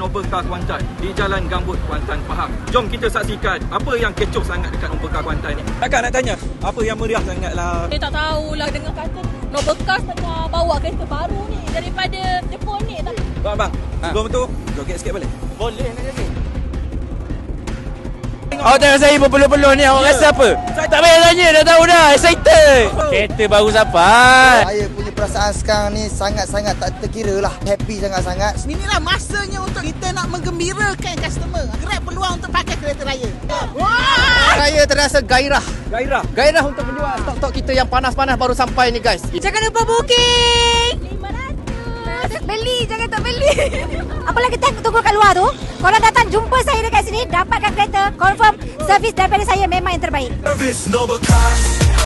Nobercar Kuantan di Jalan Gambut, Kuantan, Pahang. Jom kita saksikan apa yang kecoh sangat dekat Nobercar Kuantan ni. Takkan nak tanya apa yang meriah sangat lah. Saya tak tahulah dengar kata Nobercar tengah bawa kereta baru ni daripada Jepun ni. Bang, sebelum tu joget sikit boleh? Boleh nak joget. Awak tengok saya berpeluh-peluh ni, awak rasa apa? Tak payah tanya, dah tahu dah, excited. Kereta baru sampai. Saya punya perasaan sekarang ni sangat-sangat tak terkira lah. Happy sangat-sangat. Inilah masanya untuk kita nak menggembirakan customer. Grab peluang untuk pakai kereta raya. Saya terasa gairah. Gairah Untuk menjual stok-stok kita yang panas-panas baru sampai ni guys. Jangan lupa booking. 500. Beli, jangan tak beli. Apa lagi tunggu kat luar tu? Korang datang jumpa saya dekat sini, dapatkan kereta. Confirm servis daripada saya memang yang terbaik. Service Nobercar.